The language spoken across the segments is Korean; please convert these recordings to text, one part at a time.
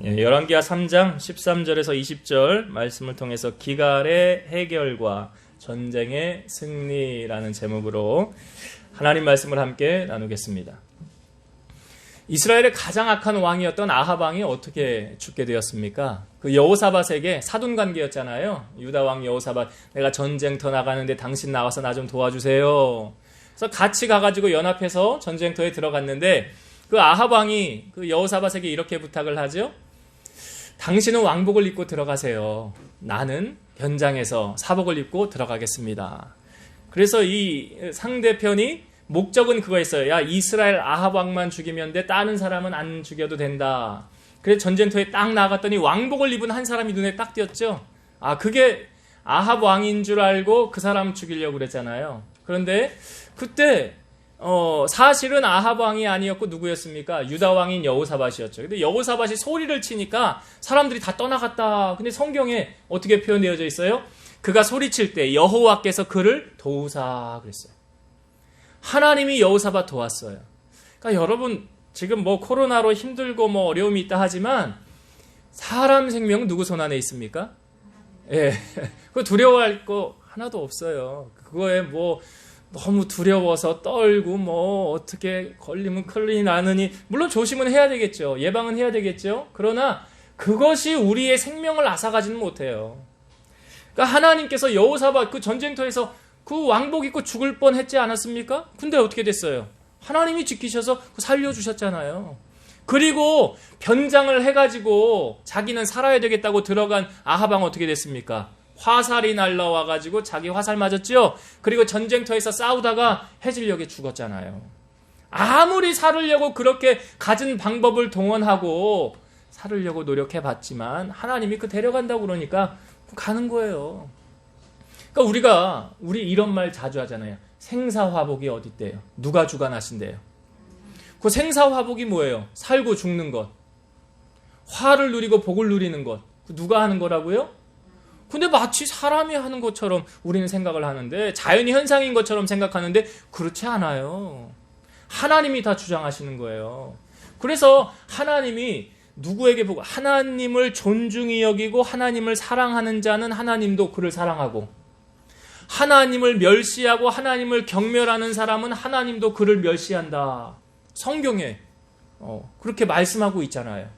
열왕기하 3장 13절에서 20절 말씀을 통해서 기갈의 해결과 전쟁의 승리라는 제목으로 하나님 말씀을 함께 나누겠습니다. 이스라엘의 가장 악한 왕이었던 아합 왕이 어떻게 죽게 되었습니까? 그 여호사밧에게 사돈 관계였잖아요. 유다 왕 여호사밧, 내가 전쟁터 나가는데 당신 나와서 나 좀 도와주세요. 그래서 같이 가가지고 연합해서 전쟁터에 들어갔는데 그 아합 왕이 그 여호사밧에게 이렇게 부탁을 하죠. 당신은 왕복을 입고 들어가세요. 나는 현장에서 사복을 입고 들어가겠습니다. 그래서 이 상대편이 목적은 그거였어요. 야, 이스라엘 아합 왕만 죽이면 돼. 다른 사람은 안 죽여도 된다. 그래서 전쟁터에 딱 나갔더니 왕복을 입은 한 사람이 눈에 딱 띄었죠. 아, 그게 아합 왕인 줄 알고 그 사람 죽이려고 그랬잖아요. 그런데 그때 사실은 아합 왕이 아니었고 누구였습니까? 유다 왕인 여호사밧이었죠. 근데 여호사밧이 소리를 치니까 사람들이 다 떠나갔다. 근데 성경에 어떻게 표현되어져 있어요? 그가 소리칠 때 여호와께서 그를 도우사 그랬어요. 하나님이 여호사밧 도왔어요. 그러니까 여러분 지금 뭐 코로나로 힘들고 뭐 어려움이 있다 하지만 사람 생명 누구 손 안에 있습니까? 예, 그 두려워할 거 하나도 없어요. 그거에 뭐 너무 두려워서 떨고 뭐 어떻게 걸리면 큰일이 나느니 물론 조심은 해야 되겠죠. 예방은 해야 되겠죠. 그러나 그것이 우리의 생명을 앗아가지는 못해요. 그러니까 하나님께서 여호사밧 그 전쟁터에서 그 왕복 입고 죽을 뻔했지 않았습니까? 근데 어떻게 됐어요? 하나님이 지키셔서 살려주셨잖아요. 그리고 변장을 해가지고 자기는 살아야 되겠다고 들어간 아합 왕 어떻게 됐습니까? 화살이 날라와가지고 자기 화살 맞았죠? 그리고 전쟁터에서 싸우다가 해질녘에 죽었잖아요. 아무리 살으려고 그렇게 갖은 방법을 동원하고 살으려고 노력해봤지만 하나님이 그 데려간다고 그러니까 가는 거예요. 그러니까 우리 이런 말 자주 하잖아요. 생사화복이 어디 있대요? 누가 주관하신대요? 그 생사화복이 뭐예요? 살고 죽는 것. 화를 누리고 복을 누리는 것. 누가 하는 거라고요? 근데 마치 사람이 하는 것처럼 우리는 생각을 하는데 자연이 현상인 것처럼 생각하는데 그렇지 않아요. 하나님이 다 주장하시는 거예요. 그래서 하나님이 누구에게 보고 하나님을 존중히 여기고 하나님을 사랑하는 자는 하나님도 그를 사랑하고 하나님을 멸시하고 하나님을 경멸하는 사람은 하나님도 그를 멸시한다. 성경에 그렇게 말씀하고 있잖아요.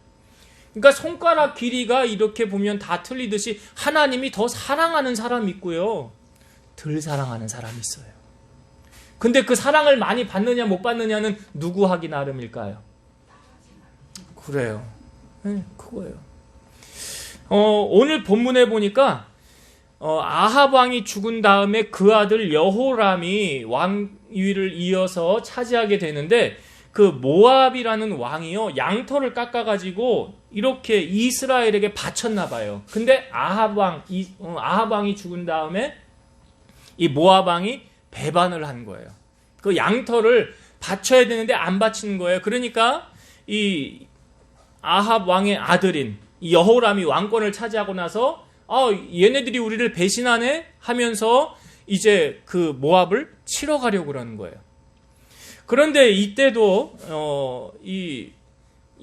그러니까 손가락 길이가 이렇게 보면 다 틀리듯이 하나님이 더 사랑하는 사람이 있고요. 덜 사랑하는 사람이 있어요. 근데 그 사랑을 많이 받느냐 못 받느냐는 누구 하기 나름일까요? 그래요. 네, 그거예요. 오늘 본문에 보니까 아합 왕이 죽은 다음에 그 아들 여호람이 왕위를 이어서 차지하게 되는데 그 모압이라는 왕이요 양털을 깎아가지고 이렇게 이스라엘에게 바쳤나 봐요. 근데 아합 왕이 죽은 다음에 이 모압 왕이 배반을 한 거예요. 그 양털을 바쳐야 되는데 안 바치는 거예요. 그러니까 이 아합 왕의 아들인 이 여호람이 왕권을 차지하고 나서 얘네들이 우리를 배신하네 하면서 이제 그 모압을 치러 가려고 그러는 거예요. 그런데 이때도 이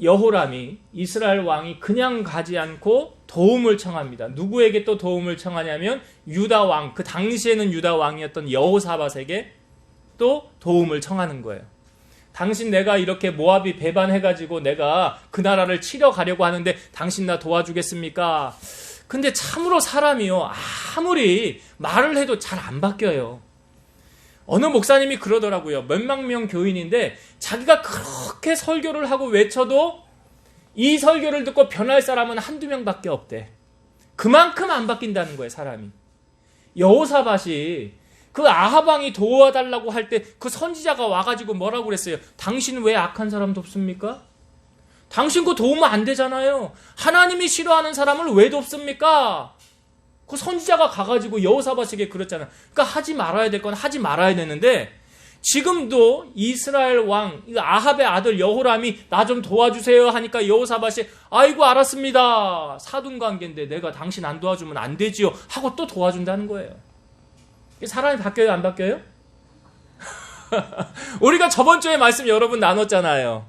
여호람이 이스라엘 왕이 그냥 가지 않고 도움을 청합니다. 누구에게 또 도움을 청하냐면 유다 왕, 그 당시에는 유다 왕이었던 여호사밧에게 또 도움을 청하는 거예요. 당신 내가 이렇게 모압이 배반해가지고 내가 그 나라를 치러 가려고 하는데 당신 나 도와주겠습니까? 근데 참으로 사람이요 아무리 말을 해도 잘 안 바뀌어요. 어느 목사님이 그러더라고요. 몇만 명 교인인데 자기가 그렇게 설교를 하고 외쳐도 이 설교를 듣고 변할 사람은 한두 명밖에 없대. 그만큼 안 바뀐다는 거예요, 사람이. 여호사밧이 그 아합 왕이 도와달라고 할 때 그 선지자가 와가지고 뭐라고 그랬어요? 당신은 왜 악한 사람 돕습니까? 당신 그 도우면 안 되잖아요. 하나님이 싫어하는 사람을 왜 돕습니까? 그 선지자가 가가지고 여호사밧에게 그랬잖아요. 그러니까 하지 말아야 될 건 하지 말아야 되는데 지금도 이스라엘 왕 아합의 아들 여호람이 나 좀 도와주세요 하니까 여호사밧이 아이고 알았습니다. 사돈 관계인데 내가 당신 안 도와주면 안 되지요 하고 또 도와준다는 거예요. 사람이 바뀌어요 안 바뀌어요? 우리가 저번 주에 말씀 여러분 나눴잖아요.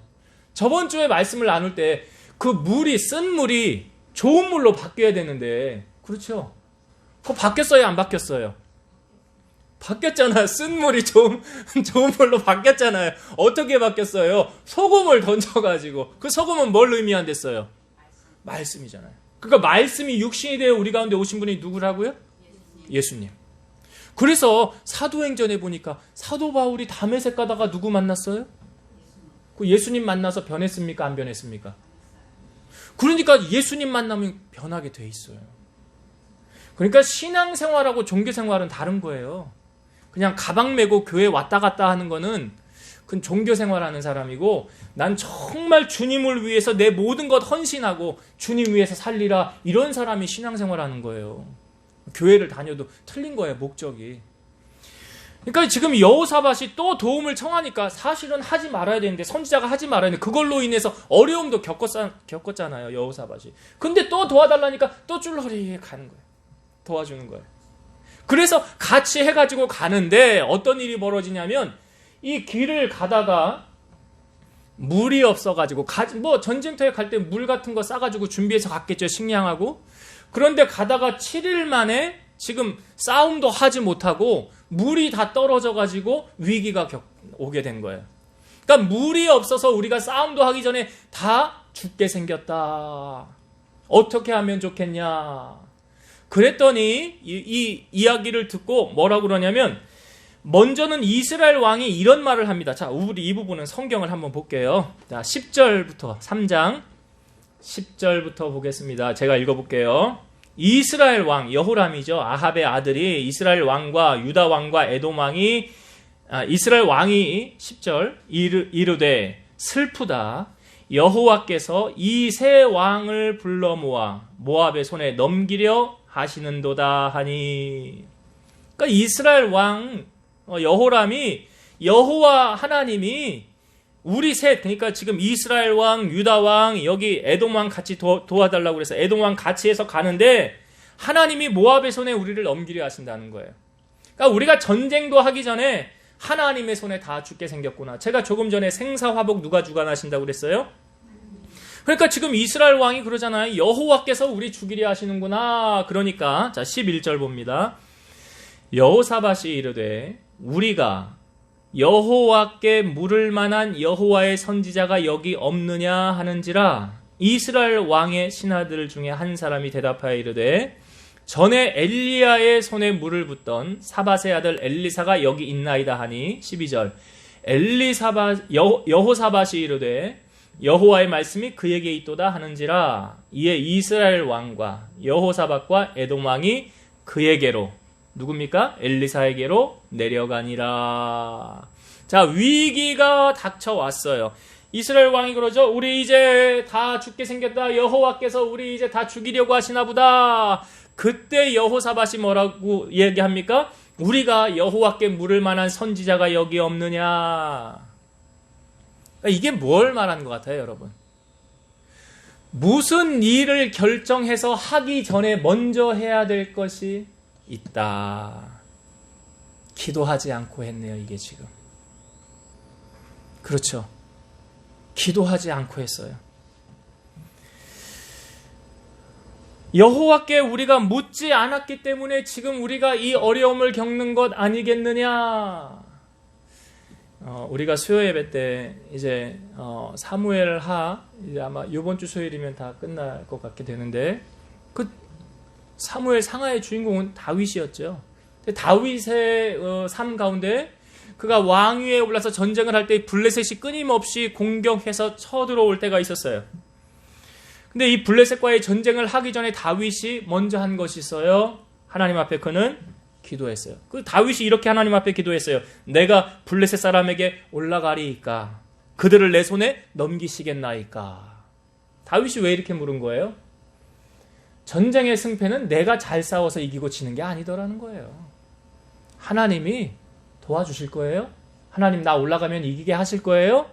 저번 주에 말씀을 나눌 때 그 물이, 쓴 물이 좋은 물로 바뀌어야 되는데, 그렇죠? 그거 바뀌었어요, 안 바뀌었어요? 바뀌었잖아요. 쓴 물이 좋은 물로 바뀌었잖아요. 어떻게 바뀌었어요? 소금을 던져가지고. 그 소금은 뭘 의미한댔어요? 말씀이잖아요. 그러니까 말씀이 육신이 되어 우리 가운데 오신 분이 누구라고요? 예수님. 그래서 사도행전에 보니까 사도 바울이 다메섹 가다가 누구 만났어요? 그 예수님 만나서 변했습니까? 안 변했습니까? 그러니까 예수님 만나면 변하게 돼 있어요. 그러니까 신앙생활하고 종교생활은 다른 거예요. 그냥 가방 메고 교회 왔다 갔다 하는 거는 그건 종교생활하는 사람이고, 난 정말 주님을 위해서 내 모든 것 헌신하고 주님 위해서 살리라, 이런 사람이 신앙생활하는 거예요. 교회를 다녀도 틀린 거예요, 목적이. 그러니까 지금 여호사밧이 또 도움을 청하니까 사실은 하지 말아야 되는데, 선지자가 하지 말아야 되는데, 그걸로 인해서 어려움도 겪었잖아요, 여호사밧이. 근데 또 도와달라니까 또 쫄러리 가는 거예요. 도와주는 거예요. 그래서 같이 해가지고 가는데 어떤 일이 벌어지냐면, 이 길을 가다가 물이 없어가지고, 뭐 전쟁터에 갈 때 물 같은 거 싸가지고 준비해서 갔겠죠, 식량하고. 그런데 가다가 7일 만에 지금 싸움도 하지 못하고 물이 다 떨어져가지고 위기가 오게 된 거예요. 그러니까 물이 없어서 우리가 싸움도 하기 전에 다 죽게 생겼다. 어떻게 하면 좋겠냐. 그랬더니 이 이야기를 듣고 뭐라고 그러냐면, 먼저는 이스라엘 왕이 이런 말을 합니다. 자, 우리 이 부분은 성경을 한번 볼게요. 자, 10절부터 3장 10절부터 보겠습니다. 제가 읽어볼게요. 이스라엘 왕 여호람이죠. 아합의 아들이 이스라엘 왕과 유다 왕과 에돔 왕이 이스라엘 왕이 10절 이르되 슬프다. 여호와께서 이 세 왕을 불러 모아 모압의 손에 넘기려 하시는도다 하니. 그러니까 이스라엘 왕 여호람이, 여호와 하나님이 우리 셋, 그러니까 지금 이스라엘 왕, 유다 왕, 여기 에돔 왕 같이 도와달라고 그래서 에돔 왕 같이 해서 가는데, 하나님이 모압의 손에 우리를 넘기려 하신다는 거예요. 그러니까 우리가 전쟁도 하기 전에 하나님의 손에 다 죽게 생겼구나. 제가 조금 전에 생사화복 누가 주관하신다고 그랬어요? 그러니까 지금 이스라엘 왕이 그러잖아요. 여호와께서 우리 죽이려 하시는구나. 그러니까 자, 11절 봅니다. 여호사밧이 이르되 우리가 여호와께 물을 만한 여호와의 선지자가 여기 없느냐 하는지라. 이스라엘 왕의 신하들 중에 한 사람이 대답하여 이르되 전에 엘리야의 손에 물을 붓던 사밧의 아들 엘리사가 여기 있나이다 하니. 12절 여호사밧이 이르되 여호와의 말씀이 그에게 있도다 하는지라. 이에 이스라엘 왕과 여호사밧과 에돔 왕이 그에게로, 누굽니까? 엘리사에게로 내려가니라. 자, 위기가 닥쳐왔어요. 이스라엘 왕이 그러죠. 우리 이제 다 죽게 생겼다. 여호와께서 우리 이제 다 죽이려고 하시나 보다. 그때 여호사밧이 뭐라고 얘기합니까? 우리가 여호와께 물을 만한 선지자가 여기 없느냐. 이게 뭘 말하는 것 같아요, 여러분? 무슨 일을 결정해서 하기 전에 먼저 해야 될 것이 있다. 기도하지 않고 했네요, 이게 지금. 그렇죠. 기도하지 않고 했어요. 여호와께 우리가 묻지 않았기 때문에 지금 우리가 이 어려움을 겪는 것 아니겠느냐. 우리가 수요 예배 때 이제 사무엘하, 이제 아마 이번 주 수요일이면 다 끝날 것 같게 되는데, 그 사무엘 상하의 주인공은 다윗이었죠. 다윗의 삶 가운데 그가 왕위에 올라서 전쟁을 할 때 블레셋이 끊임없이 공격해서 쳐들어올 때가 있었어요. 근데 이 블레셋과의 전쟁을 하기 전에 다윗이 먼저 한 것이 있어요. 하나님 앞에 그는 기도했어요. 그 다윗이 이렇게 하나님 앞에 기도했어요. 내가 블레셋 사람에게 올라가리이까? 그들을 내 손에 넘기시겠나이까? 다윗이 왜 이렇게 물은 거예요? 전쟁의 승패는 내가 잘 싸워서 이기고 지는 게 아니더라는 거예요. 하나님이 도와주실 거예요? 하나님 나 올라가면 이기게 하실 거예요?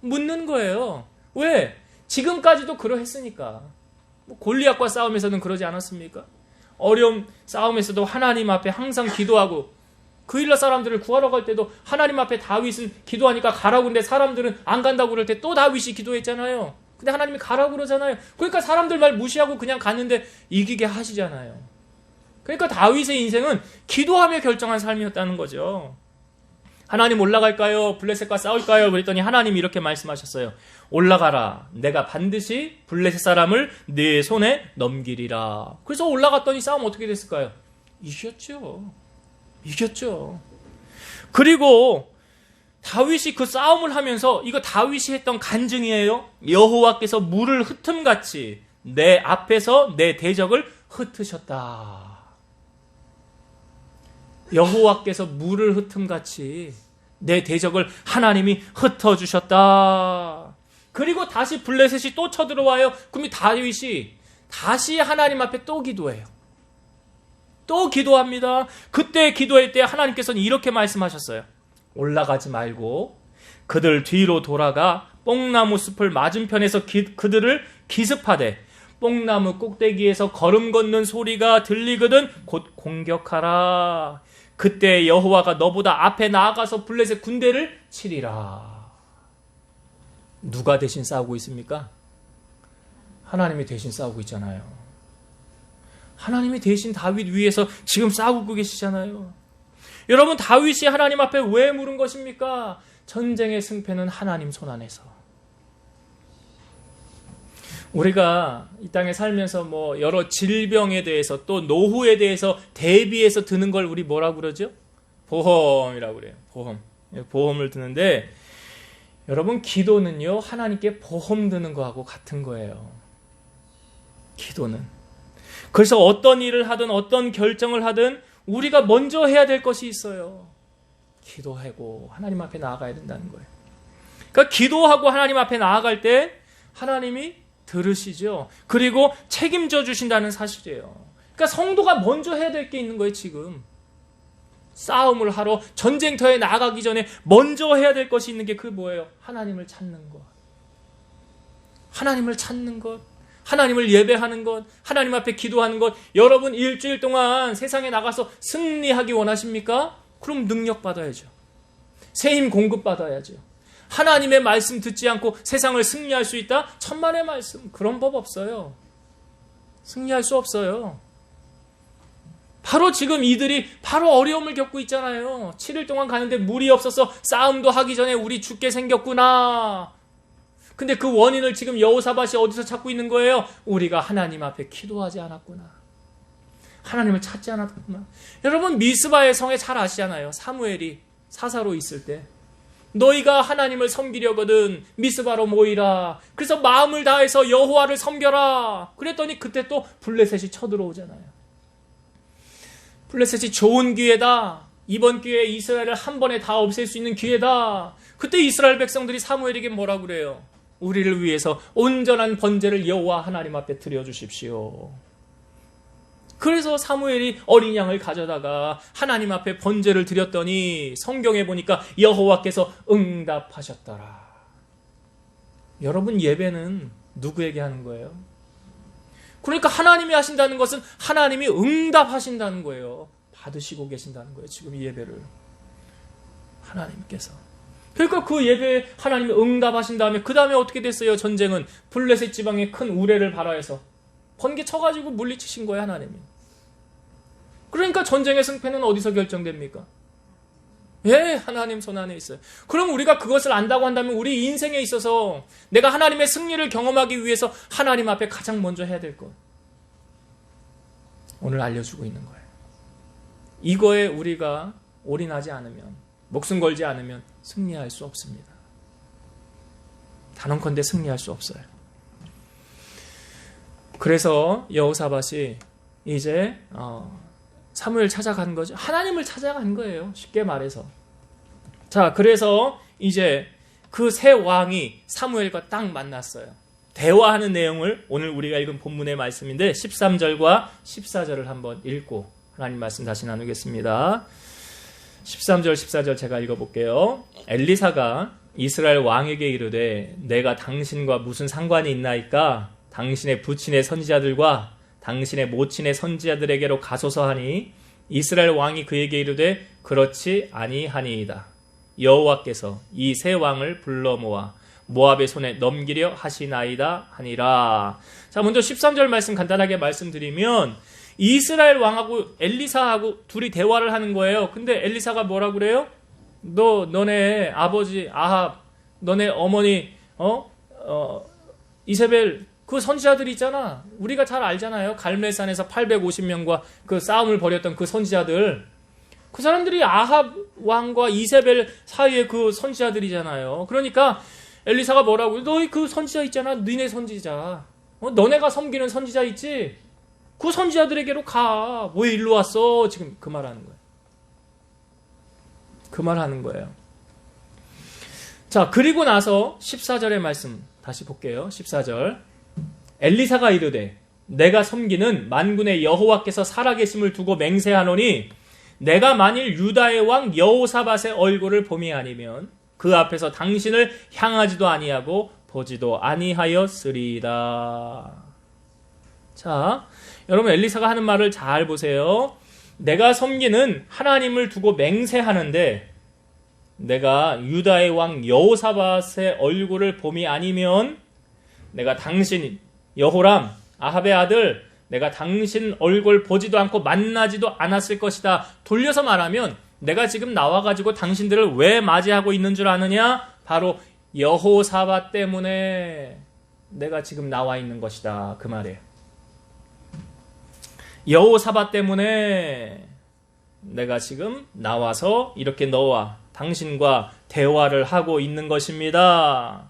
묻는 거예요. 왜? 지금까지도 그러했으니까. 골리앗과 싸움에서는 그러지 않았습니까? 어려운 싸움에서도 하나님 앞에 항상 기도하고, 그일라 사람들을 구하러 갈 때도 하나님 앞에 다윗은 기도하니까 가라고, 근데 사람들은 안 간다고 그럴 때 또 다윗이 기도했잖아요. 근데 하나님이 가라고 그러잖아요. 그러니까 사람들 말 무시하고 그냥 갔는데 이기게 하시잖아요. 그러니까 다윗의 인생은 기도하며 결정한 삶이었다는 거죠. 하나님 올라갈까요? 블레셋과 싸울까요? 그랬더니 하나님이 이렇게 말씀하셨어요. 올라가라. 내가 반드시 블레셋 사람을 네 손에 넘기리라. 그래서 올라갔더니 싸움 어떻게 됐을까요? 이겼죠. 그리고 다윗이 그 싸움을 하면서 이거 다윗이 했던 간증이에요. 여호와께서 물을 흩음같이 내 앞에서 내 대적을 흩으셨다. 여호와께서 물을 흩음같이 내 대적을 하나님이 흩어주셨다. 그리고 다시 블레셋이 또 쳐들어와요. 그럼 다윗이 다시 하나님 앞에 또 기도해요. 또 기도합니다. 그때 기도할 때 하나님께서는 이렇게 말씀하셨어요. 올라가지 말고 그들 뒤로 돌아가 뽕나무 숲을 맞은편에서 그들을 기습하되 뽕나무 꼭대기에서 걸음 걷는 소리가 들리거든 곧 공격하라. 그때 여호와가 너보다 앞에 나아가서 블레셋 군대를 치리라. 누가 대신 싸우고 있습니까? 하나님이 대신 싸우고 있잖아요. 하나님이 대신 다윗 위에서 지금 싸우고 계시잖아요. 여러분, 다윗이 하나님 앞에 왜 물은 것입니까? 전쟁의 승패는 하나님 손안에서. 우리가 이 땅에 살면서 여러 질병에 대해서 또 노후에 대해서 대비해서 드는 걸 우리 뭐라고 그러죠? 보험이라고 그래요. 보험을 드는데 여러분, 기도는요 하나님께 보험 드는 거하고 같은 거예요. 기도는. 그래서 어떤 일을 하든 어떤 결정을 하든 우리가 먼저 해야 될 것이 있어요. 기도하고 하나님 앞에 나아가야 된다는 거예요. 그러니까 기도하고 하나님 앞에 나아갈 때 하나님이 들으시죠. 그리고 책임져 주신다는 사실이에요. 그러니까 성도가 먼저 해야 될 게 있는 거예요. 지금 싸움을 하러 전쟁터에 나가기 전에 먼저 해야 될 것이 있는 게 그게 뭐예요? 하나님을 찾는 것. 하나님을 찾는 것. 하나님을 예배하는 것, 하나님 앞에 기도하는 것. 여러분 일주일 동안 세상에 나가서 승리하기 원하십니까? 그럼 능력 받아야죠. 새 힘 공급 받아야죠. 하나님의 말씀 듣지 않고 세상을 승리할 수 있다? 천만의 말씀. 그런 법 없어요. 승리할 수 없어요. 바로 지금 이들이 바로 어려움을 겪고 있잖아요. 7일 동안 가는데 물이 없어서 싸움도 하기 전에 우리 죽게 생겼구나. 근데 그 원인을 지금 여호사밧이 어디서 찾고 있는 거예요? 우리가 하나님 앞에 기도하지 않았구나. 하나님을 찾지 않았구나. 여러분 미스바의 성에 잘 아시잖아요. 사무엘이 사사로 있을 때 너희가 하나님을 섬기려거든 미스바로 모이라. 그래서 마음을 다해서 여호와를 섬겨라. 그랬더니 그때 또 블레셋이 쳐들어오잖아요. 블레셋이 좋은 기회다. 이번 기회에 이스라엘을 한 번에 다 없앨 수 있는 기회다. 그때 이스라엘 백성들이 사무엘에게 뭐라고 그래요? 우리를 위해서 온전한 번제를 여호와 하나님 앞에 드려주십시오. 그래서 사무엘이 어린 양을 가져다가 하나님 앞에 번제를 드렸더니 성경에 보니까 여호와께서 응답하셨더라. 여러분 예배는 누구에게 하는 거예요? 그러니까 하나님이 하신다는 것은 하나님이 응답하신다는 거예요. 받으시고 계신다는 거예요. 지금 이 예배를 하나님께서. 그러니까 그 예배에 하나님이 응답하신 다음에 그 다음에 어떻게 됐어요? 전쟁은 블레셋 지방에 큰 우레를 발하여서 번개 쳐가지고 물리치신 거예요. 하나님이. 그러니까 전쟁의 승패는 어디서 결정됩니까? 예, 하나님 손 안에 있어요. 그럼 우리가 그것을 안다고 한다면 우리 인생에 있어서 내가 하나님의 승리를 경험하기 위해서 하나님 앞에 가장 먼저 해야 될 것 오늘 알려주고 있는 거예요. 이거에 우리가 올인하지 않으면, 목숨 걸지 않으면 승리할 수 없습니다. 단언컨대 승리할 수 없어요. 그래서 여호사밧이 이제 사무엘 찾아간 거죠. 하나님을 찾아간 거예요. 쉽게 말해서. 자, 그래서 이제 그 새 왕이 사무엘과 딱 만났어요. 대화하는 내용을 오늘 우리가 읽은 본문의 말씀인데 13절과 14절을 한번 읽고 하나님 말씀 다시 나누겠습니다. 13절 14절 제가 읽어볼게요. 엘리사가 이스라엘 왕에게 이르되 내가 당신과 무슨 상관이 있나이까? 당신의 부친의 선지자들과 당신의 모친의 선지자들에게로 가소서 하니 이스라엘 왕이 그에게 이르되 그렇지 아니하니이다. 여호와께서 이 세 왕을 불러 모아 모압의 손에 넘기려 하시나이다 하니라. 자, 먼저 13절 말씀 간단하게 말씀드리면 이스라엘 왕하고 엘리사하고 둘이 대화를 하는 거예요. 근데 엘리사가 뭐라고 그래요? 너네 아버지 아합, 너네 어머니 이세벨 그 선지자들이 있잖아. 우리가 잘 알잖아요. 갈멜산에서 850명과 그 싸움을 벌였던 그 선지자들. 그 사람들이 아합 왕과 이세벨 사이의 그 선지자들이잖아요. 그러니까 엘리사가 뭐라고? 너희 그 선지자 있잖아. 너네 선지자. 너네가 섬기는 선지자 있지? 그 선지자들에게로 가. 왜 일로 왔어? 지금 그 말 하는 거예요. 그 말 하는 거예요. 자, 그리고 나서 14절의 말씀 다시 볼게요. 14절. 엘리사가 이르되 내가 섬기는 만군의 여호와께서 살아계심을 두고 맹세하노니 내가 만일 유다의 왕 여호사밧의 얼굴을 봄이 아니면 그 앞에서 당신을 향하지도 아니하고 보지도 아니하였으리이다. 자, 여러분 엘리사가 하는 말을 잘 보세요. 내가 섬기는 하나님을 두고 맹세하는데 내가 유다의 왕 여호사밧의 얼굴을 봄이 아니면 내가 당신 여호람 아합의 아들 내가 당신 얼굴 보지도 않고 만나지도 않았을 것이다. 돌려서 말하면 내가 지금 나와가지고 당신들을 왜 맞이하고 있는 줄 아느냐? 바로 여호사밧 때문에 내가 지금 나와 있는 것이다. 그 말이에요. 여호사밧 때문에 내가 지금 나와서 이렇게 너와 당신과 대화를 하고 있는 것입니다.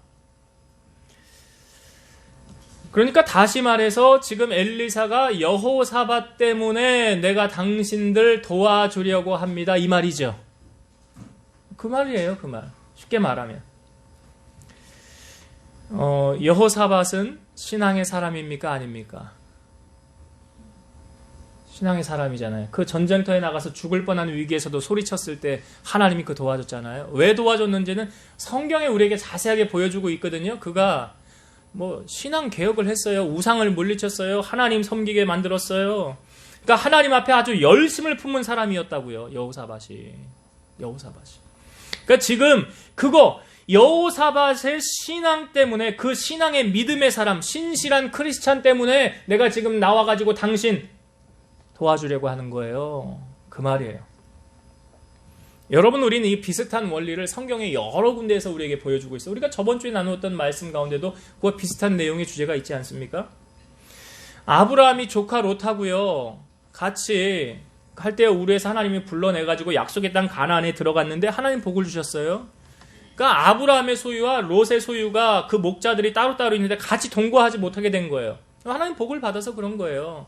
그러니까 다시 말해서 지금 엘리사가 여호사밧 때문에 내가 당신들 도와주려고 합니다. 이 말이죠. 그 말이에요. 그 말. 쉽게 말하면. 여호사밧은 신앙의 사람입니까? 아닙니까? 신앙의 사람이잖아요. 그 전쟁터에 나가서 죽을 뻔한 위기에서도 소리쳤을 때 하나님이 그 도와줬잖아요. 왜 도와줬는지는 성경에 우리에게 자세하게 보여주고 있거든요. 그가 신앙 개혁을 했어요. 우상을 물리쳤어요. 하나님 섬기게 만들었어요. 그러니까 하나님 앞에 아주 열심을 품은 사람이었다고요. 여호사밧이. 그러니까 지금 여호사밧의 신앙 때문에 그 신앙의 믿음의 사람, 신실한 크리스찬 때문에 내가 지금 나와가지고 당신 도와주려고 하는 거예요. 그 말이에요. 여러분, 우리는 이 비슷한 원리를 성경의 여러 군데에서 우리에게 보여주고 있어요. 우리가 저번 주에 나누었던 말씀 가운데도 그와 비슷한 내용의 주제가 있지 않습니까? 아브라함이 조카 롯하고요. 같이 할 때 우르에서 하나님이 불러내가지고 약속의 땅 가나안에 들어갔는데 하나님 복을 주셨어요. 그러니까 아브라함의 소유와 롯의 소유가 그 목자들이 따로따로 있는데 같이 동거하지 못하게 된 거예요. 하나님 복을 받아서 그런 거예요.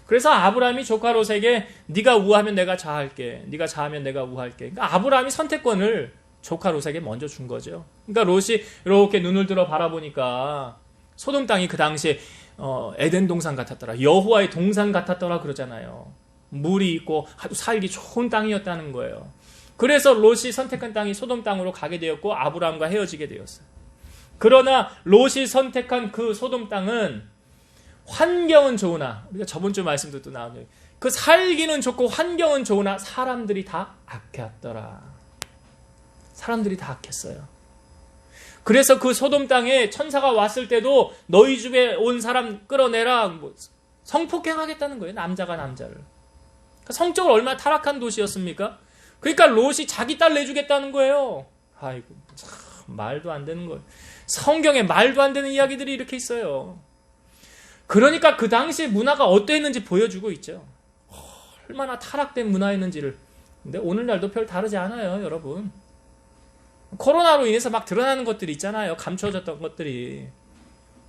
그래서 아브라함이 조카 롯에게 네가 우하면 내가 좌할게. 네가 좌하면 내가 우할게. 그러니까 아브라함이 선택권을 조카 롯에게 먼저 준 거죠. 그러니까 롯이 이렇게 눈을 들어 바라보니까 소돔 땅이 그 당시에 에덴 동산 같았더라. 여호와의 동산 같았더라 그러잖아요. 물이 있고 아주 살기 좋은 땅이었다는 거예요. 그래서 롯이 선택한 땅이 소돔 땅으로 가게 되었고 아브라함과 헤어지게 되었어요. 그러나 롯이 선택한 그 소돔 땅은 환경은 좋으나, 우리가 저번 주 말씀도 또 나오네요. 그 살기는 좋고 환경은 좋으나 사람들이 다 악했더라. 사람들이 다 악했어요. 그래서 그 소돔 땅에 천사가 왔을 때도 너희 집에 온 사람 끌어내라, 성폭행하겠다는 거예요. 남자가 남자를. 그러니까 성적으로 얼마나 타락한 도시였습니까? 그러니까 롯이 자기 딸 내주겠다는 거예요. 아이고, 참 말도 안 되는 거예요. 성경에 말도 안 되는 이야기들이 이렇게 있어요. 그러니까 그 당시 문화가 어떠했는지 보여주고 있죠. 얼마나 타락된 문화였는지를. 근데 오늘날도 별 다르지 않아요, 여러분. 코로나로 인해서 막 드러나는 것들이 있잖아요. 감춰졌던 것들이.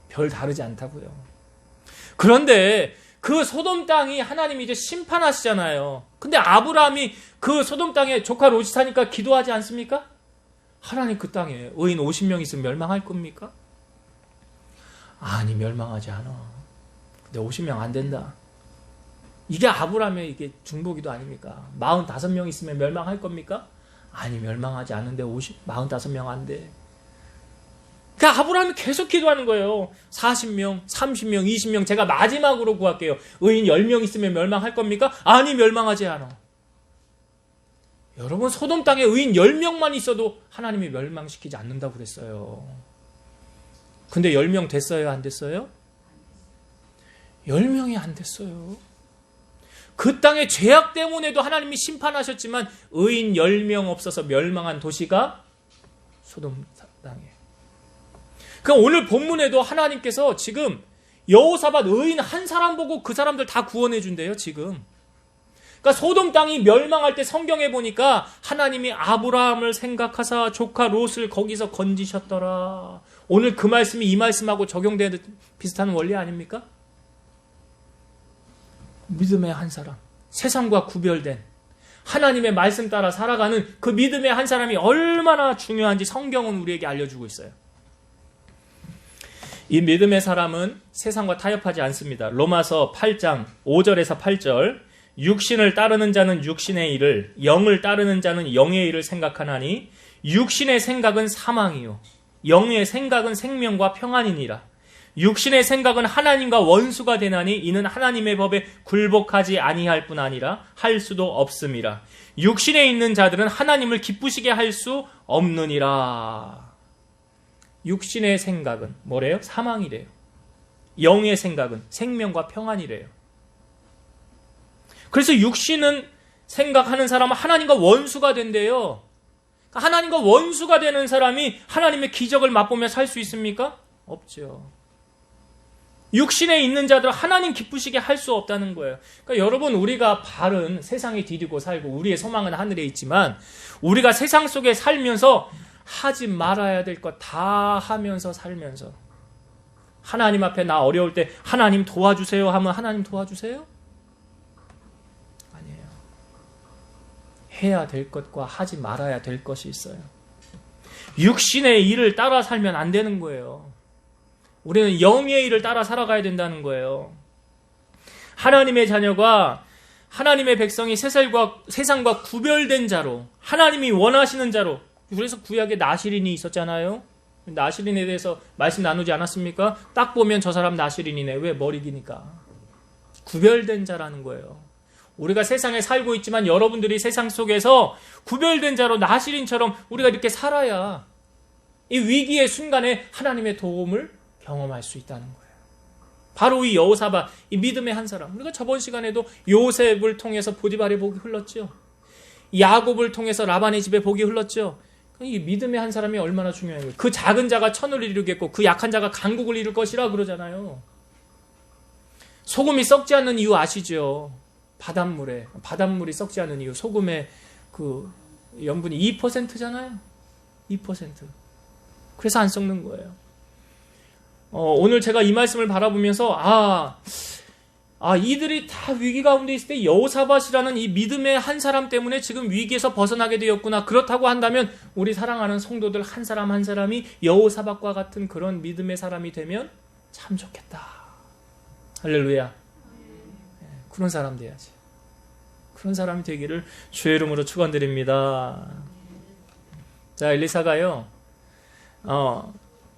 별 다르지 않다고요. 그런데 그 소돔 땅이 하나님이 이제 심판하시잖아요. 근데 아브라함이 그 소돔 땅에 조카 롯이 사니까 기도하지 않습니까? 하나님 그 땅에 의인 50명 있으면 멸망할 겁니까? 아니, 멸망하지 않아. 근데 50명 안 된다. 이게 아브라함의 이게 중보기도 아닙니까? 45명 있으면 멸망할 겁니까? 아니, 멸망하지 않는데 45명 안 돼. 그러니까 아브라함이 계속 기도하는 거예요. 40명, 30명, 20명 제가 마지막으로 구할게요. 의인 10명 있으면 멸망할 겁니까? 아니, 멸망하지 않아. 여러분, 소돔 땅에 의인 10명만 있어도 하나님이 멸망시키지 않는다고 그랬어요. 근데 10명 됐어요? 안 됐어요? 10명이 안 됐어요. 그 땅의 죄악 때문에도 하나님이 심판하셨지만 의인 10명 없어서 멸망한 도시가 소돔 땅이에요. 그럼 오늘 본문에도 하나님께서 지금 여호사밧 의인 한 사람 보고 그 사람들 다 구원해 준대요, 지금. 그러니까 소돔 땅이 멸망할 때 성경에 보니까 하나님이 아브라함을 생각하사 조카 롯을 거기서 건지셨더라. 오늘 그 말씀이 이 말씀하고 적용되는 비슷한 원리 아닙니까? 믿음의 한 사람, 세상과 구별된 하나님의 말씀 따라 살아가는 그 믿음의 한 사람이 얼마나 중요한지 성경은 우리에게 알려주고 있어요. 이 믿음의 사람은 세상과 타협하지 않습니다. 로마서 8장 5절에서 8절, 육신을 따르는 자는 육신의 일을, 영을 따르는 자는 영의 일을 생각하나니 육신의 생각은 사망이요 영의 생각은 생명과 평안이니라. 육신의 생각은 하나님과 원수가 되나니 이는 하나님의 법에 굴복하지 아니할 뿐 아니라 할 수도 없음이라. 육신에 있는 자들은 하나님을 기쁘시게 할 수 없느니라. 육신의 생각은 뭐래요? 사망이래요. 영의 생각은 생명과 평안이래요. 그래서 육신은 생각하는 사람은 하나님과 원수가 된대요. 하나님과 원수가 되는 사람이 하나님의 기적을 맛보며 살 수 있습니까? 없죠. 육신에 있는 자들 하나님 기쁘시게 할 수 없다는 거예요. 그러니까 여러분, 우리가 발은 세상에 디디고 살고 우리의 소망은 하늘에 있지만 우리가 세상 속에 살면서 하지 말아야 될 것 다 하면서 살면서 하나님 앞에 나 어려울 때 하나님 도와주세요 하면 하나님 도와주세요? 아니에요. 해야 될 것과 하지 말아야 될 것이 있어요. 육신의 일을 따라 살면 안 되는 거예요. 우리는 영의 일을 따라 살아가야 된다는 거예요. 하나님의 자녀가, 하나님의 백성이 세상과 구별된 자로, 하나님이 원하시는 자로, 그래서 구약에 나시린이 있었잖아요. 나시린에 대해서 말씀 나누지 않았습니까? 딱 보면 저 사람 나시린이네. 왜? 머리 기니까. 구별된 자라는 거예요. 우리가 세상에 살고 있지만 여러분들이 세상 속에서 구별된 자로 나시린처럼 우리가 이렇게 살아야 이 위기의 순간에 하나님의 도움을 경험할 수 있다는 거예요. 바로 이 여호사밧, 이 믿음의 한 사람. 우리가 저번 시간에도 요셉을 통해서 보디발의 복이 흘렀죠. 야곱을 통해서 라반의 집에 복이 흘렀죠. 이 믿음의 한 사람이 얼마나 중요한 거예요. 그 작은 자가 천을 이루겠고 그 약한 자가 강국을 이룰 것이라 그러잖아요. 소금이 썩지 않는 이유 아시죠? 바닷물이 썩지 않는 이유, 소금의 그 염분이 2%잖아요. 2%. 그래서 안 썩는 거예요. 오늘 제가 이 말씀을 바라보면서 이들이 다 위기 가운데 있을 때 여호사밧이라는 이 믿음의 한 사람 때문에 지금 위기에서 벗어나게 되었구나. 그렇다고 한다면 우리 사랑하는 성도들 한 사람 한 사람이 여호사밧과 같은 그런 믿음의 사람이 되면 참 좋겠다. 할렐루야. 그런 사람 돼야지. 그런 사람이 되기를 주의 이름으로 축원드립니다. 자, 엘리사가요.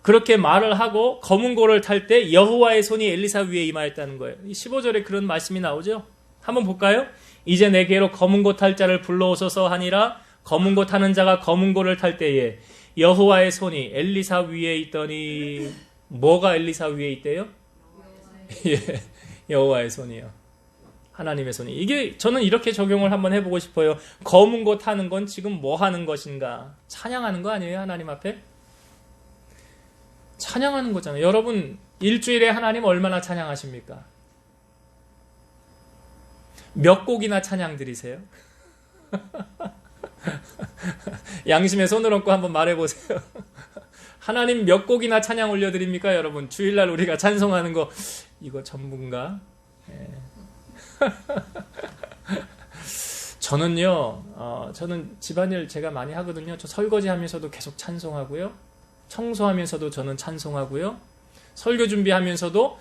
그렇게 말을 하고 검은 고를 탈 때 여호와의 손이 엘리사 위에 임하였다는 거예요. 15절에 그런 말씀이 나오죠. 한번 볼까요? 이제 내게로 검은 고 탈 자를 불러오소서 하니라. 검은 고 타는 자가 검은 고를 탈 때에 여호와의 손이 엘리사 위에 있더니. 뭐가 엘리사 위에 있대요? 예, 여호와의 손이요. 하나님의 손이. 이게 저는 이렇게 적용을 한번 해보고 싶어요. 검은 고 타는 건 지금 뭐 하는 것인가? 찬양하는 거 아니에요? 하나님 앞에? 찬양하는 거잖아요. 여러분, 일주일에 하나님 얼마나 찬양하십니까? 몇 곡이나 찬양 드리세요? 양심에 손을 얹고 한번 말해보세요. 하나님 몇 곡이나 찬양 올려드립니까, 여러분? 주일날 우리가 찬송하는 거 이거 전부인가? 예. 저는 집안일 제가 많이 하거든요. 저 설거지 하면서도 계속 찬송하고요. 청소하면서도 저는 찬송하고요. 설교 준비하면서도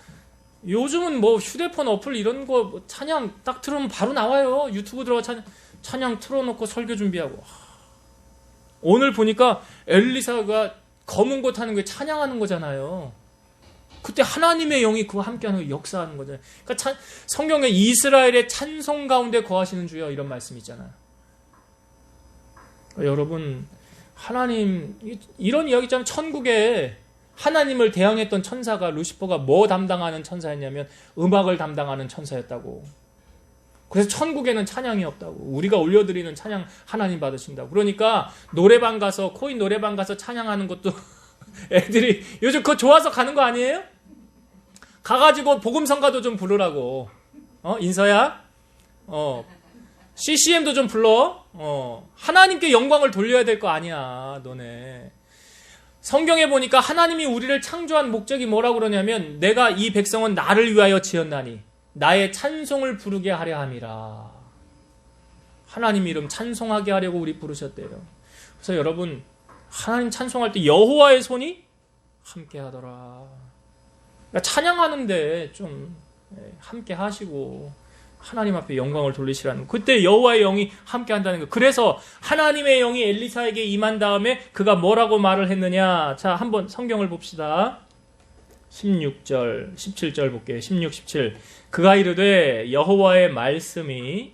요즘은 뭐 휴대폰 어플 이런 거 찬양 딱 틀으면 바로 나와요. 유튜브 들어가 찬양 틀어놓고 설교 준비하고. 오늘 보니까 엘리사가 검은 고 타는 게 찬양하는 거잖아요. 그때 하나님의 영이 그와 함께하는 거 역사하는 거잖아요. 그러니까 성경에 이스라엘의 찬송 가운데 거하시는 주여 이런 말씀 있잖아요. 그러니까 여러분, 하나님 이런 이야기 있잖아요. 천국에 하나님을 대항했던 천사가, 루시퍼가 뭐 담당하는 천사였냐면 음악을 담당하는 천사였다고. 그래서 천국에는 찬양이 없다고. 우리가 올려드리는 찬양 하나님 받으신다고. 그러니까 노래방 가서, 코인 노래방 가서 찬양하는 것도 애들이 요즘 그거 좋아서 가는 거 아니에요? 가가지고 복음성가도 좀 부르라고. 인서야? CCM도 좀 불러. 하나님께 영광을 돌려야 될 거 아니야, 너네. 성경에 보니까 하나님이 우리를 창조한 목적이 뭐라고 그러냐면, 내가 이 백성은 나를 위하여 지었나니 나의 찬송을 부르게 하려 함이라. 하나님 이름 찬송하게 하려고 우리 부르셨대요. 그래서 여러분, 하나님 찬송할 때 여호와의 손이 함께 하더라. 그러니까 찬양하는데 좀 함께 하시고 하나님 앞에 영광을 돌리시라는, 그때 여호와의 영이 함께 한다는 거. 그래서 하나님의 영이 엘리사에게 임한 다음에 그가 뭐라고 말을 했느냐. 자, 한번 성경을 봅시다. 16절, 17절 볼게요. 16, 17. 그가 이르되 여호와의 말씀이,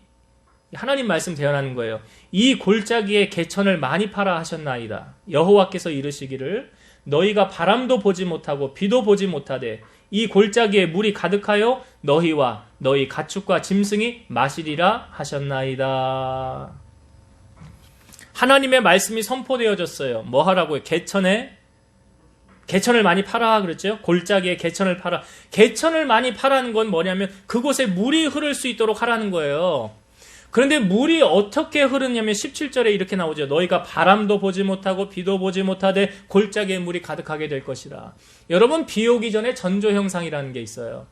하나님 말씀 대언하는 거예요. 이 골짜기에 개천을 많이 팔아 하셨나이다. 여호와께서 이르시기를 너희가 바람도 보지 못하고 비도 보지 못하되 이 골짜기에 물이 가득하여 너희와 너희 가축과 짐승이 마시리라 하셨나이다. 하나님의 말씀이 선포되어졌어요. 뭐 하라고요? 개천을 많이 팔아 그랬죠? 골짜기에 개천을 팔아. 개천을 많이 파라는 건 뭐냐면 그곳에 물이 흐를 수 있도록 하라는 거예요. 그런데 물이 어떻게 흐르냐면 17절에 이렇게 나오죠. 너희가 바람도 보지 못하고 비도 보지 못하되 골짜기에 물이 가득하게 될 것이라. 여러분, 비 오기 전에 전조 현상이라는 게 있어요.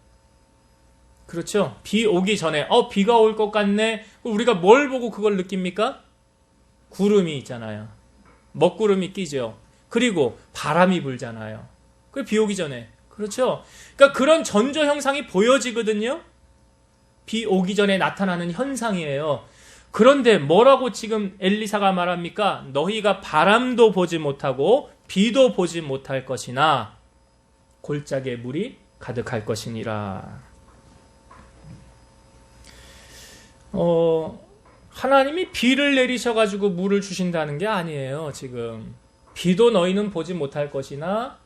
그렇죠? 비 오기 전에 비가 올 것 같네. 우리가 뭘 보고 그걸 느낍니까? 구름이 있잖아요. 먹구름이 끼죠. 그리고 바람이 불잖아요. 그게 비 오기 전에. 그렇죠? 그러니까 그런 전조 현상이 보여지거든요. 비 오기 전에 나타나는 현상이에요. 그런데 뭐라고 지금 엘리사가 말합니까? 너희가 바람도 보지 못하고 비도 보지 못할 것이나 골짜기에 물이 가득할 것이니라. 하나님이 비를 내리셔가지고 물을 주신다는 게 아니에요. 지금 비도 너희는 보지 못할 것이나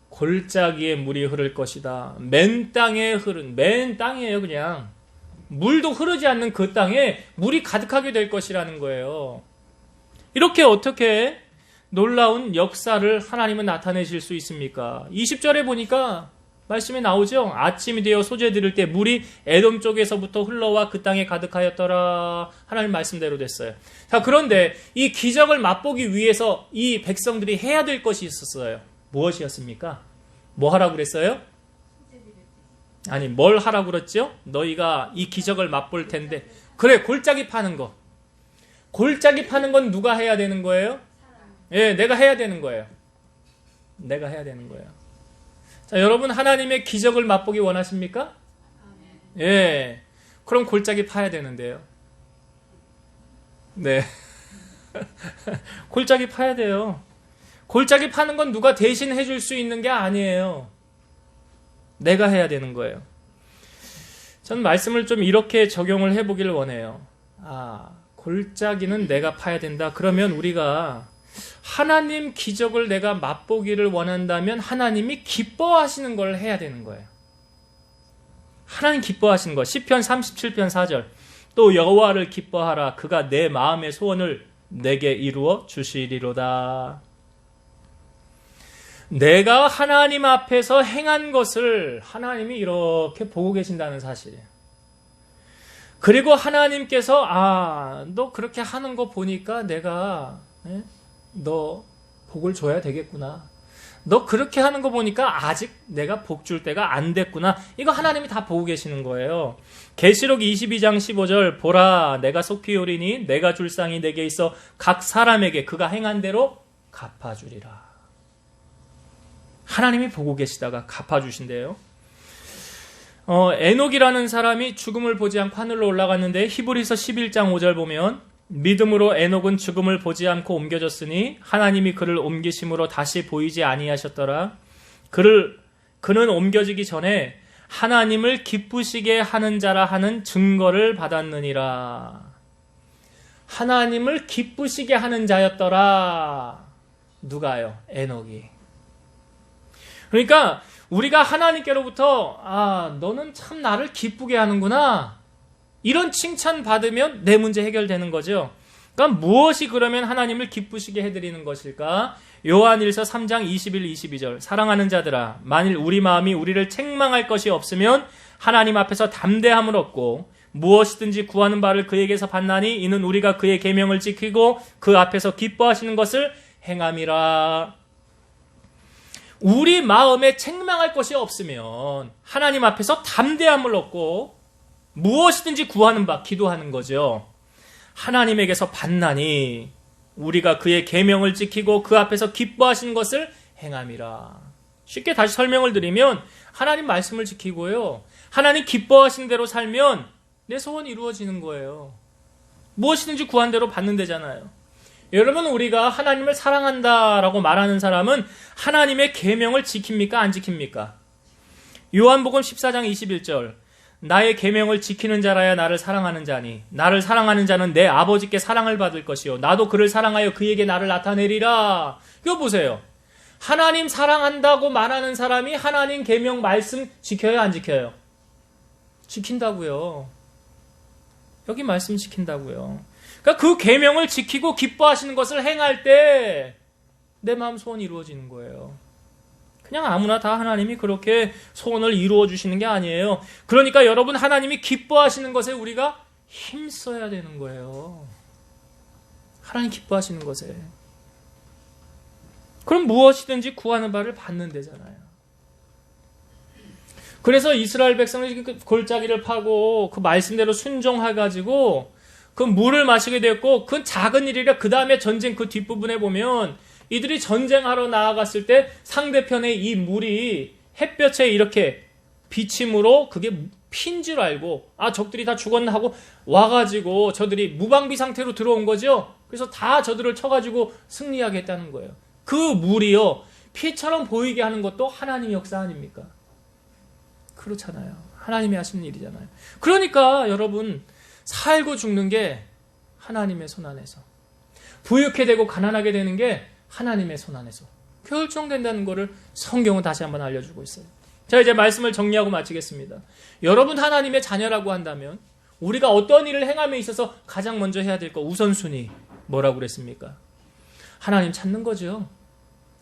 골짜기에 물이 흐를 것이다. 맨 땅이에요. 그냥 물도 흐르지 않는 그 땅에 물이 가득하게 될 것이라는 거예요. 이렇게 어떻게 놀라운 역사를 하나님은 나타내실 수 있습니까? 20절에 보니까 말씀에 나오죠. 아침이 되어 소재 들을 때 물이 에돔 쪽에서부터 흘러와 그 땅에 가득하였더라. 하나님 말씀대로 됐어요. 자, 그런데 이 기적을 맛보기 위해서 이 백성들이 해야 될 것이 있었어요. 무엇이었습니까? 뭐 하라고 그랬어요? 아니, 뭘 하라고 그랬죠? 너희가 이 기적을 맛볼 텐데. 그래, 골짜기 파는 거. 골짜기 파는 건 누가 해야 되는 거예요? 예, 내가 해야 되는 거예요. 내가 해야 되는 거예요. 자, 여러분, 하나님의 기적을 맛보기 원하십니까? 예. 그럼 골짜기 파야 되는데요. 네. 골짜기 파야 돼요. 골짜기 파는 건 누가 대신 해줄 수 있는 게 아니에요. 내가 해야 되는 거예요. 전 말씀을 좀 이렇게 적용을 해보기를 원해요. 골짜기는 내가 파야 된다. 그러면 우리가 하나님 기적을 내가 맛보기를 원한다면 하나님이 기뻐하시는 걸 해야 되는 거예요. 하나님 기뻐하시는 거. 시편 37편 4절. 또 여호와를 기뻐하라. 그가 내 마음의 소원을 내게 이루어 주시리로다. 내가 하나님 앞에서 행한 것을 하나님이 이렇게 보고 계신다는 사실이에요. 그리고 하나님께서 너 그렇게 하는 거 보니까 내가 너 복을 줘야 되겠구나. 너 그렇게 하는 거 보니까 아직 내가 복 줄 때가 안 됐구나. 이거 하나님이 다 보고 계시는 거예요. 계시록 22장 15절 보라 내가 속히오리니 내가 줄 상이 내게 있어 각 사람에게 그가 행한 대로 갚아주리라. 하나님이 보고 계시다가 갚아주신대요. 에녹이라는 사람이 죽음을 보지 않고 하늘로 올라갔는데 히브리서 11장 5절 보면 믿음으로 에녹은 죽음을 보지 않고 옮겨졌으니 하나님이 그를 옮기심으로 다시 보이지 아니하셨더라. 그는 옮겨지기 전에 하나님을 기쁘시게 하는 자라 하는 증거를 받았느니라. 하나님을 기쁘시게 하는 자였더라. 누가요? 에녹이. 그러니까 우리가 하나님께로부터 너는 참 나를 기쁘게 하는구나, 이런 칭찬 받으면 내 문제 해결되는 거죠. 그러니까 무엇이 그러면 하나님을 기쁘시게 해드리는 것일까? 요한일서 3장 21, 22절. 사랑하는 자들아, 만일 우리 마음이 우리를 책망할 것이 없으면 하나님 앞에서 담대함을 얻고 무엇이든지 구하는 바를 그에게서 받나니 이는 우리가 그의 계명을 지키고 그 앞에서 기뻐하시는 것을 행함이라. 우리 마음에 책망할 것이 없으면 하나님 앞에서 담대함을 얻고 무엇이든지 구하는 바, 기도하는 거죠. 하나님에게서 받나니 우리가 그의 계명을 지키고 그 앞에서 기뻐하시는 것을 행함이라. 쉽게 다시 설명을 드리면 하나님 말씀을 지키고요, 하나님 기뻐하시는 대로 살면 내 소원이 이루어지는 거예요. 무엇이든지 구한 대로 받는 데잖아요. 여러분, 우리가 하나님을 사랑한다라고 말하는 사람은 하나님의 계명을 지킵니까? 안 지킵니까? 요한복음 14장 21절. 나의 계명을 지키는 자라야 나를 사랑하는 자니 나를 사랑하는 자는 내 아버지께 사랑을 받을 것이요 나도 그를 사랑하여 그에게 나를 나타내리라. 이거 보세요. 하나님 사랑한다고 말하는 사람이 하나님 계명 말씀 지켜요, 안 지켜요? 지킨다고요. 여기 말씀 지킨다고요. 그러니까 그 계명을 지키고 기뻐하시는 것을 행할 때 내 마음 소원이 이루어지는 거예요. 그냥 아무나 다 하나님이 그렇게 소원을 이루어 주시는 게 아니에요. 그러니까 여러분, 하나님이 기뻐하시는 것에 우리가 힘써야 되는 거예요. 하나님 기뻐하시는 것에. 그럼 무엇이든지 구하는 바를 받는 데잖아요. 그래서 이스라엘 백성이 그 골짜기를 파고 그 말씀대로 순종해가지고 그 물을 마시게 되었고, 그 작은 일이라 그 다음에 전쟁 그 뒷부분에 보면 이들이 전쟁하러 나아갔을 때 상대편의 이 물이 햇볕에 이렇게 비침으로 그게 핀 줄 알고 적들이 다 죽었나 하고 와가지고 저들이 무방비 상태로 들어온 거죠. 그래서 다 저들을 쳐가지고 승리하게 했다는 거예요. 그 물이요, 피처럼 보이게 하는 것도 하나님의 역사 아닙니까? 그렇잖아요. 하나님이 하시는 일이잖아요. 그러니까 여러분, 살고 죽는 게 하나님의 손 안에서, 부유하게 되고 가난하게 되는 게 하나님의 손 안에서 결정된다는 것을 성경은 다시 한번 알려주고 있어요. 자, 이제 말씀을 정리하고 마치겠습니다. 여러분 하나님의 자녀라고 한다면 우리가 어떤 일을 행함에 있어서 가장 먼저 해야 될 거, 우선순위 뭐라고 그랬습니까? 하나님 찾는 거죠.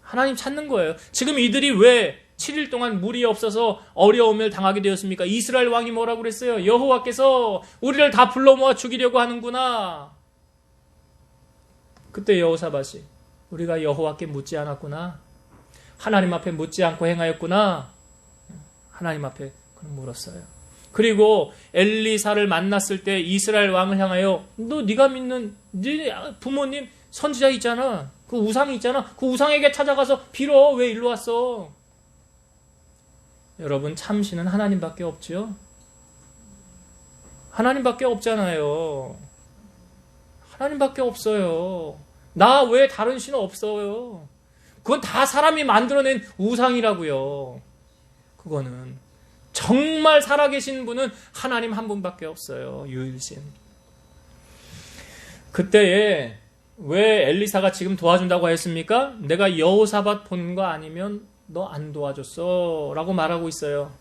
하나님 찾는 거예요. 지금 이들이 왜 7일 동안 물이 없어서 어려움을 당하게 되었습니까? 이스라엘 왕이 뭐라고 그랬어요? 여호와께서 우리를 다 불러 모아 죽이려고 하는구나. 그때 여호사밧이 우리가 여호와께 묻지 않았구나, 하나님 앞에 묻지 않고 행하였구나, 하나님 앞에 물었어요. 그리고 엘리사를 만났을 때 이스라엘 왕을 향하여 네가 믿는 네 부모님 선지자 있잖아, 그 우상이 있잖아, 그 우상에게 찾아가서 빌어. 왜 일로 왔어? 여러분, 참신은 하나님밖에 없죠. 하나님밖에 없잖아요. 하나님밖에 없어요. 나 외에 다른 신은 없어요. 그건 다 사람이 만들어낸 우상이라고요. 그거는 정말 살아계신 분은 하나님 한 분밖에 없어요. 유일신. 그때에 왜 엘리사가 지금 도와준다고 했습니까? 내가 여호사밧 본 거 아니면 너 안 도와줬어 라고 말하고 있어요.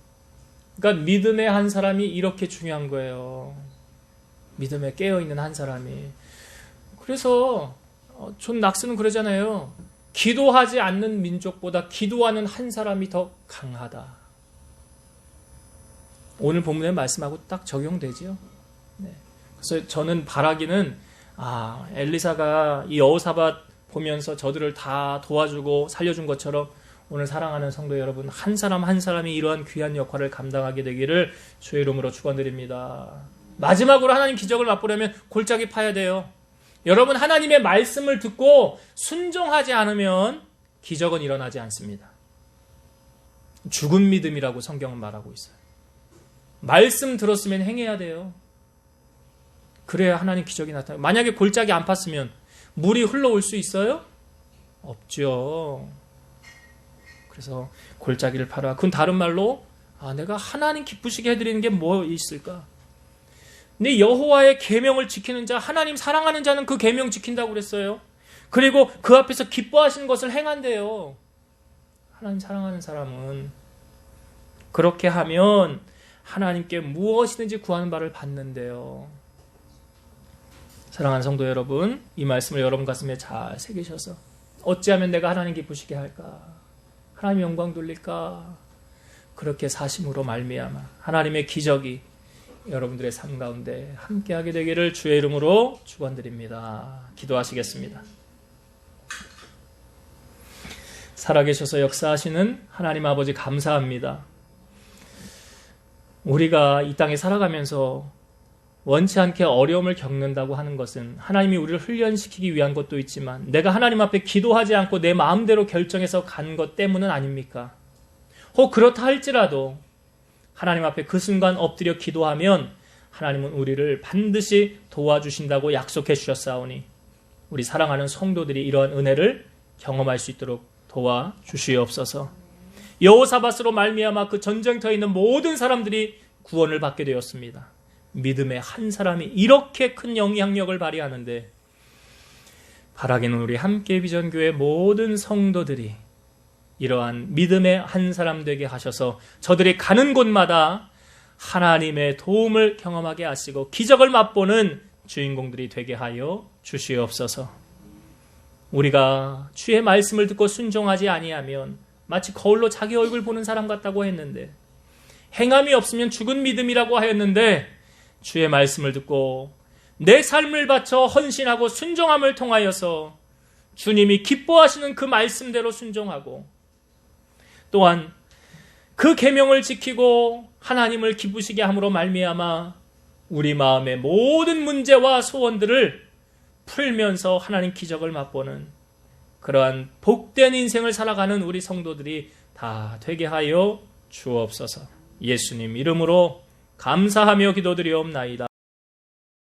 그러니까 믿음의 한 사람이 이렇게 중요한 거예요. 믿음에 깨어있는 한 사람이. 그래서 존 낙스는 그러잖아요. 기도하지 않는 민족보다 기도하는 한 사람이 더 강하다. 오늘 본문의 말씀하고 딱 적용되죠. 네. 그래서 저는 바라기는 엘리사가 이 여호사밧 보면서 저들을 다 도와주고 살려준 것처럼 오늘 사랑하는 성도 여러분, 한 사람 한 사람이 이러한 귀한 역할을 감당하게 되기를 주의 이름으로 축원드립니다. 마지막으로 하나님 기적을 맛보려면 골짜기 파야 돼요. 여러분, 하나님의 말씀을 듣고 순종하지 않으면 기적은 일어나지 않습니다. 죽은 믿음이라고 성경은 말하고 있어요. 말씀 들었으면 행해야 돼요. 그래야 하나님 기적이 나타나요. 만약에 골짜기 안 팠으면 물이 흘러올 수 있어요? 없죠. 그래서 골짜기를 파라. 그건 다른 말로 내가 하나님 기쁘시게 해드리는 게 뭐 있을까? 근데 여호와의 계명을 지키는 자, 하나님 사랑하는 자는 그 계명 지킨다고 그랬어요. 그리고 그 앞에서 기뻐하시는 것을 행한대요. 하나님 사랑하는 사람은 그렇게 하면 하나님께 무엇이든지 구하는 바를 받는데요. 사랑하는 성도 여러분, 이 말씀을 여러분 가슴에 잘 새기셔서 어찌하면 내가 하나님 기쁘시게 할까? 하나님 영광 돌릴까? 그렇게 사심으로 말미암아 하나님의 기적이 여러분들의 삶 가운데 함께하게 되기를 주의 이름으로 축원드립니다. 기도하시겠습니다. 살아계셔서 역사하시는 하나님 아버지 감사합니다. 우리가 이 땅에 살아가면서 원치 않게 어려움을 겪는다고 하는 것은 하나님이 우리를 훈련시키기 위한 것도 있지만 내가 하나님 앞에 기도하지 않고 내 마음대로 결정해서 간 것 때문은 아닙니까? 혹 그렇다 할지라도 하나님 앞에 그 순간 엎드려 기도하면 하나님은 우리를 반드시 도와주신다고 약속해 주셨사오니 우리 사랑하는 성도들이 이러한 은혜를 경험할 수 있도록 도와주시옵소서. 여호사밧으로 말미암아 그 전쟁터에 있는 모든 사람들이 구원을 받게 되었습니다. 믿음의 한 사람이 이렇게 큰 영향력을 발휘하는데 바라기는 우리 함께 비전교회 모든 성도들이 이러한 믿음의 한 사람 되게 하셔서 저들이 가는 곳마다 하나님의 도움을 경험하게 하시고 기적을 맛보는 주인공들이 되게 하여 주시옵소서. 우리가 주의 말씀을 듣고 순종하지 아니하면 마치 거울로 자기 얼굴 보는 사람 같다고 했는데 행함이 없으면 죽은 믿음이라고 하였는데 주의 말씀을 듣고 내 삶을 바쳐 헌신하고 순종함을 통하여서 주님이 기뻐하시는 그 말씀대로 순종하고 또한 그 계명을 지키고 하나님을 기쁘시게 함으로 말미암아 우리 마음의 모든 문제와 소원들을 풀면서 하나님 기적을 맛보는 그러한 복된 인생을 살아가는 우리 성도들이 다 되게 하여 주옵소서. 예수님 이름으로 감사하며 기도드리옵나이다.